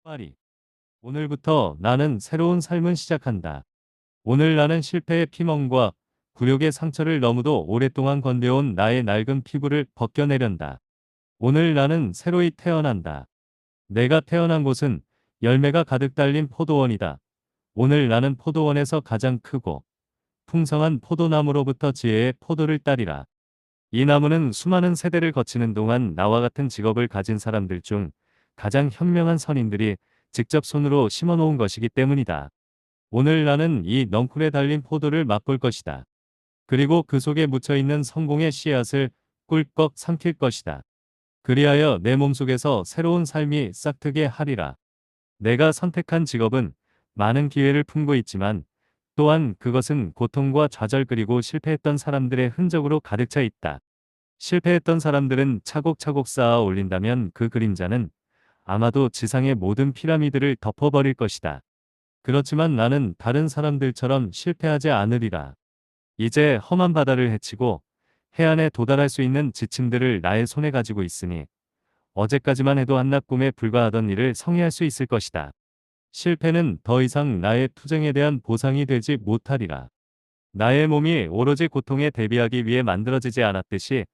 파리. 오늘부터 나는 새로운 삶을 시작한다. 오늘 나는 실패의 피멍과 굴욕의 상처를 너무도 오랫동안 건뎌온 나의 낡은 피부를 벗겨내련다. 오늘 나는 새로이 태어난다. 내가 태어난 곳은 열매가 가득 달린 포도원이다. 오늘 나는 포도원에서 가장 크고 풍성한 포도나무로부터 지혜의 포도를 따리라. 이 나무는 수많은 세대를 거치는 동안 나와 같은 직업을 가진 사람들 중 가장 현명한 선인들이 직접 손으로 심어놓은 것이기 때문이다. 오늘 나는 이 넝쿨에 달린 포도를 맛볼 것이다. 그리고 그 속에 묻혀있는 성공의 씨앗을 꿀꺽 삼킬 것이다. 그리하여 내 몸속에서 새로운 삶이 싹트게 하리라. 내가 선택한 직업은 많은 기회를 품고 있지만 또한 그것은 고통과 좌절 그리고 실패했던 사람들의 흔적으로 가득 차 있다. 실패했던 사람들은 차곡차곡 쌓아 올린다면 그 그림자는 아마도 지상의 모든 피라미드를 덮어버릴 것이다. 그렇지만 나는 다른 사람들처럼 실패하지 않으리라. 이제 험한 바다를 헤치고 해안에 도달할 수 있는 지침들을 나의 손에 가지고 있으니 어제까지만 해도 한낱 꿈에 불과하던 일을 성취할 수 있을 것이다. 실패는 더 이상 나의 투쟁에 대한 보상이 되지 못하리라. 나의 몸이 오로지 고통에 대비하기 위해 만들어지지 않았듯이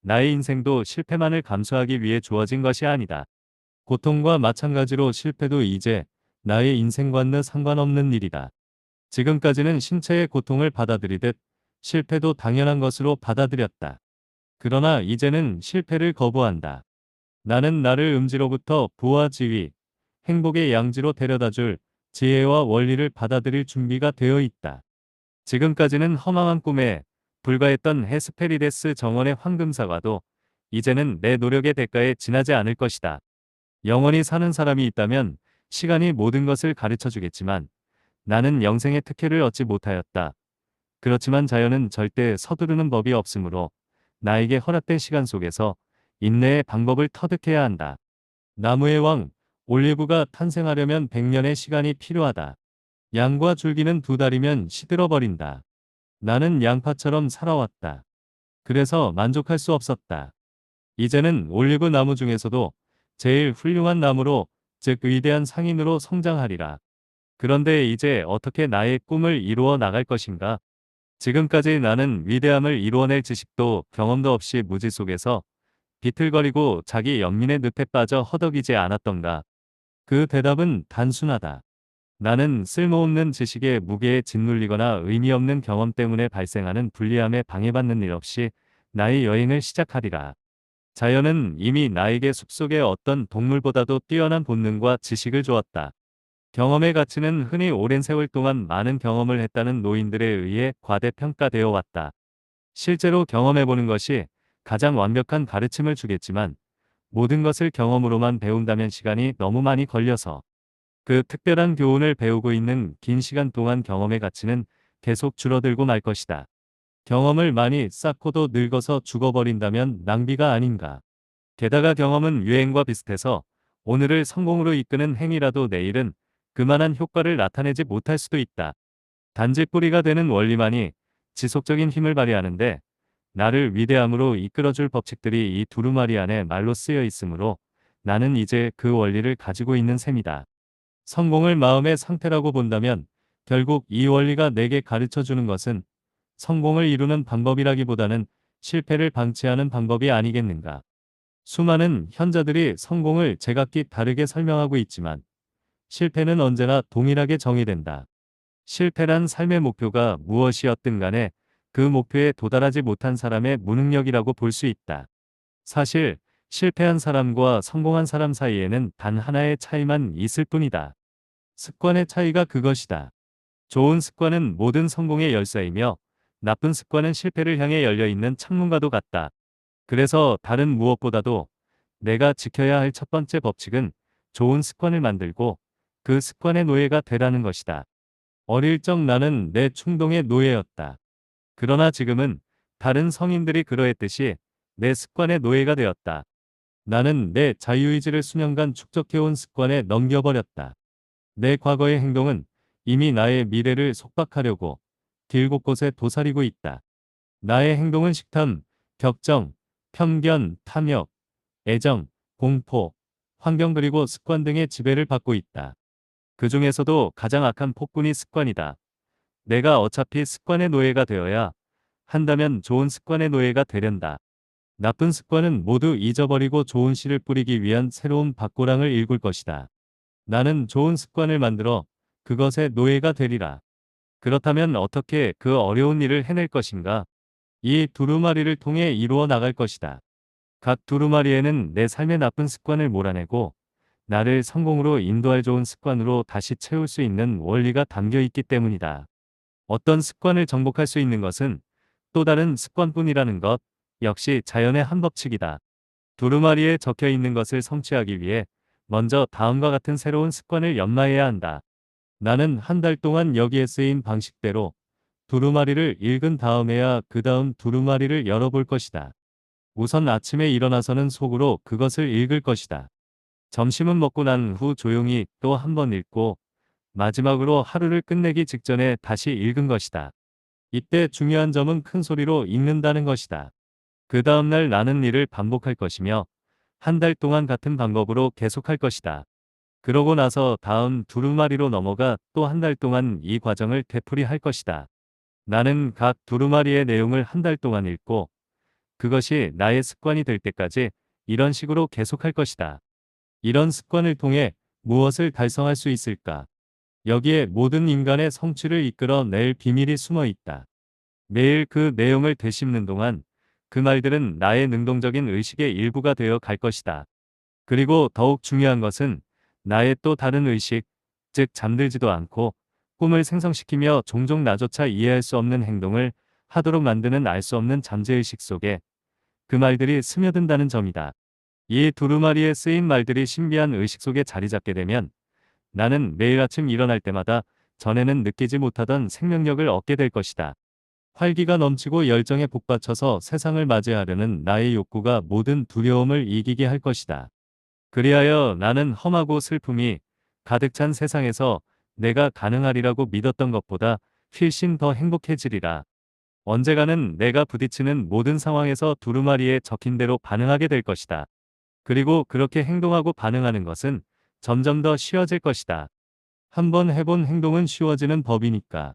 나의 인생도 실패만을 감수하기 위해 주어진 것이 아니다. 고통과 마찬가지로 실패도 이제 나의 인생과는 상관없는 일이다. 지금까지는 신체의 고통을 받아들이듯 실패도 당연한 것으로 받아들였다. 그러나 이제는 실패를 거부한다. 나는 나를 음지로부터 부와 지위, 행복의 양지로 데려다줄 지혜와 원리를 받아들일 준비가 되어 있다. 지금까지는 허망한 꿈에 불과했던 헤스페리데스 정원의 황금사과도 이제는 내 노력의 대가에 지나지 않을 것이다. 영원히 사는 사람이 있다면 시간이 모든 것을 가르쳐 주겠지만 나는 영생의 특혜를 얻지 못하였다. 그렇지만 자연은 절대 서두르는 법이 없으므로 나에게 허락된 시간 속에서 인내의 방법을 터득해야 한다. 나무의 왕, 올리브가 탄생하려면 100년의 시간이 필요하다. 양과 줄기는 2달이면 시들어버린다. 나는 양파처럼 살아왔다. 그래서 만족할 수 없었다. 이제는 올리브 나무 중에서도 제일 훌륭한 나무로, 즉 위대한 상인으로 성장하리라. 그런데 이제 어떻게 나의 꿈을 이루어 나갈 것인가? 지금까지 나는 위대함을 이루어낼 지식도 경험도 없이 무지 속에서 비틀거리고 자기 연민의 늪에 빠져 허덕이지 않았던가? 그 대답은 단순하다. 나는 쓸모없는 지식의 무게에 짓눌리거나 의미 없는 경험 때문에 발생하는 불리함에 방해받는 일 없이 나의 여행을 시작하리라. 자연은 이미 나에게 숲속의 어떤 동물보다도 뛰어난 본능과 지식을 주었다. 경험의 가치는 흔히 오랜 세월 동안 많은 경험을 했다는 노인들에 의해 과대평가되어 왔다. 실제로 경험해보는 것이 가장 완벽한 가르침을 주겠지만 모든 것을 경험으로만 배운다면 시간이 너무 많이 걸려서 그 특별한 교훈을 배우고 있는 긴 시간 동안 경험의 가치는 계속 줄어들고 말 것이다. 경험을 많이 쌓고도 늙어서 죽어버린다면 낭비가 아닌가. 게다가 경험은 유행과 비슷해서 오늘을 성공으로 이끄는 행위라도 내일은 그만한 효과를 나타내지 못할 수도 있다. 단지 뿌리가 되는 원리만이 지속적인 힘을 발휘하는데 나를 위대함으로 이끌어줄 법칙들이 이 두루마리 안에 말로 쓰여 있으므로 나는 이제 그 원리를 가지고 있는 셈이다. 성공을 마음의 상태라고 본다면 결국 이 원리가 내게 가르쳐주는 것은 성공을 이루는 방법이라기보다는 실패를 방치하는 방법이 아니겠는가. 수많은 현자들이 성공을 제각기 다르게 설명하고 있지만 실패는 언제나 동일하게 정의된다. 실패란 삶의 목표가 무엇이었든 간에 그 목표에 도달하지 못한 사람의 무능력이라고 볼 수 있다. 사실 실패한 사람과 성공한 사람 사이에는 단 하나의 차이만 있을 뿐이다. 습관의 차이가 그것이다. 좋은 습관은 모든 성공의 열쇠이며 나쁜 습관은 실패를 향해 열려있는 창문과도 같다. 그래서 다른 무엇보다도 내가 지켜야 할 첫 번째 법칙은 좋은 습관을 만들고 그 습관의 노예가 되라는 것이다. 어릴 적 나는 내 충동의 노예였다. 그러나 지금은 다른 성인들이 그러했듯이 내 습관의 노예가 되었다. 나는 내 자유의지를 수년간 축적해온 습관에 넘겨버렸다. 내 과거의 행동은 이미 나의 미래를 속박하려고 길 곳곳에 도사리고 있다. 나의 행동은 식탐, 격정, 편견, 탐욕, 애정, 공포, 환경 그리고 습관 등의 지배를 받고 있다. 그 중에서도 가장 악한 폭군이 습관이다. 내가 어차피 습관의 노예가 되어야 한다면 좋은 습관의 노예가 되련다. 나쁜 습관은 모두 잊어버리고 좋은 씨를 뿌리기 위한 새로운 밭고랑을 일굴 것이다. 나는 좋은 습관을 만들어 그것의 노예가 되리라. 그렇다면 어떻게 그 어려운 일을 해낼 것인가? 이 두루마리를 통해 이루어 나갈 것이다. 각 두루마리에는 내 삶의 나쁜 습관을 몰아내고 나를 성공으로 인도할 좋은 습관으로 다시 채울 수 있는 원리가 담겨 있기 때문이다. 어떤 습관을 정복할 수 있는 것은 또 다른 습관뿐이라는 것, 역시 자연의 한 법칙이다. 두루마리에 적혀 있는 것을 성취하기 위해 먼저 다음과 같은 새로운 습관을 연마해야 한다. 나는 한 달 동안 여기에 쓰인 방식대로 두루마리를 읽은 다음에야 그 다음 두루마리를 열어볼 것이다. 우선 아침에 일어나서는 속으로 그것을 읽을 것이다. 점심은 먹고 난 후 조용히 또 한 번 읽고 마지막으로 하루를 끝내기 직전에 다시 읽은 것이다. 이때 중요한 점은 큰 소리로 읽는다는 것이다. 그 다음날 나는 이를 반복할 것이며 한 달 동안 같은 방법으로 계속할 것이다. 그러고 나서 다음 두루마리로 넘어가 또 한 달 동안 이 과정을 되풀이할 것이다. 나는 각 두루마리의 내용을 한 달 동안 읽고 그것이 나의 습관이 될 때까지 이런 식으로 계속할 것이다. 이런 습관을 통해 무엇을 달성할 수 있을까? 여기에 모든 인간의 성취를 이끌어낼 비밀이 숨어 있다. 매일 그 내용을 되씹는 동안 그 말들은 나의 능동적인 의식의 일부가 되어 갈 것이다. 그리고 더욱 중요한 것은 나의 또 다른 의식, 즉 잠들지도 않고 꿈을 생성시키며 종종 나조차 이해할 수 없는 행동을 하도록 만드는 알 수 없는 잠재의식 속에 그 말들이 스며든다는 점이다. 이 두루마리에 쓰인 말들이 신비한 의식 속에 자리 잡게 되면 나는 매일 아침 일어날 때마다 전에는 느끼지 못하던 생명력을 얻게 될 것이다. 활기가 넘치고 열정에 북받쳐서 세상을 맞이하려는 나의 욕구가 모든 두려움을 이기게 할 것이다. 그리하여 나는 험하고 슬픔이 가득 찬 세상에서 내가 가능하리라고 믿었던 것보다 훨씬 더 행복해지리라. 언젠가는 내가 부딪히는 모든 상황에서 두루마리에 적힌 대로 반응하게 될 것이다. 그리고 그렇게 행동하고 반응하는 것은 점점 더 쉬워질 것이다. 한번 해본 행동은 쉬워지는 법이니까.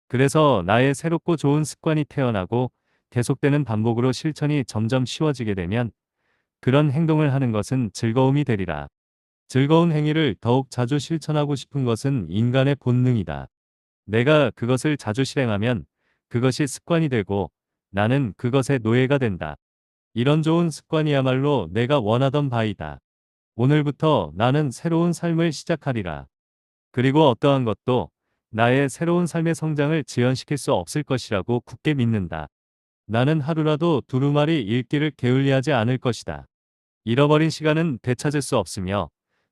그래서 나의 새롭고 좋은 습관이 태어나고 계속되는 반복으로 실천이 점점 쉬워지게 되면 그런 행동을 하는 것은 즐거움이 되리라. 즐거운 행위를 더욱 자주 실천하고 싶은 것은 인간의 본능이다. 내가 그것을 자주 실행하면 그것이 습관이 되고 나는 그것의 노예가 된다. 이런 좋은 습관이야말로 내가 원하던 바이다. 오늘부터 나는 새로운 삶을 시작하리라. 그리고 어떠한 것도 나의 새로운 삶의 성장을 지연시킬 수 없을 것이라고 굳게 믿는다. 나는 하루라도 두루마리 읽기를 게을리하지 않을 것이다. 잃어버린 시간은 되찾을 수 없으며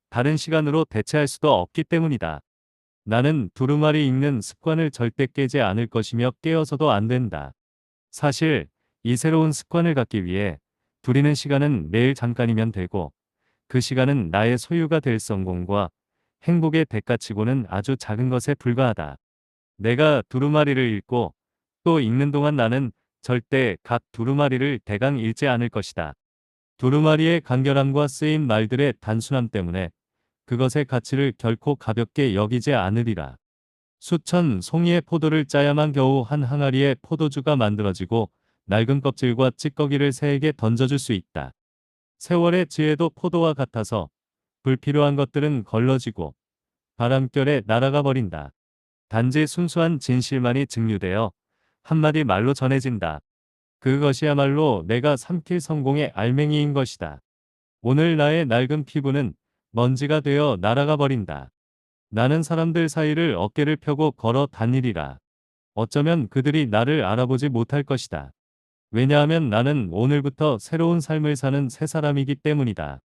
다른 시간으로 대체할 수도 없기 때문이다. 나는 두루마리 읽는 습관을 절대 깨지 않을 것이며 깨어서도 안 된다. 사실 이 새로운 습관을 갖기 위해 두리는 시간은 매일 잠깐이면 되고 그 시간은 나의 소유가 될 성공과 행복의 대가치고는 아주 작은 것에 불과하다. 내가 두루마리를 읽고 또 읽는 동안 나는 절대 각 두루마리를 대강 읽지 않을 것이다. 두루마리의 간결함과 쓰인 말들의 단순함 때문에 그것의 가치를 결코 가볍게 여기지 않으리라. 수천 송이의 포도를 짜야만 겨우 한 항아리의 포도주가 만들어지고 낡은 껍질과 찌꺼기를 새에게 던져줄 수 있다. 세월의 지혜도 포도와 같아서 불필요한 것들은 걸러지고 바람결에 날아가 버린다. 단지 순수한 진실만이 증류되어 한마디 말로 전해진다. 그것이야말로 내가 삼킬 성공의 알맹이인 것이다. 오늘 나의 낡은 피부는 먼지가 되어 날아가 버린다. 나는 사람들 사이를 어깨를 펴고 걸어 다니리라. 어쩌면 그들이 나를 알아보지 못할 것이다. 왜냐하면 나는 오늘부터 새로운 삶을 사는 새 사람이기 때문이다.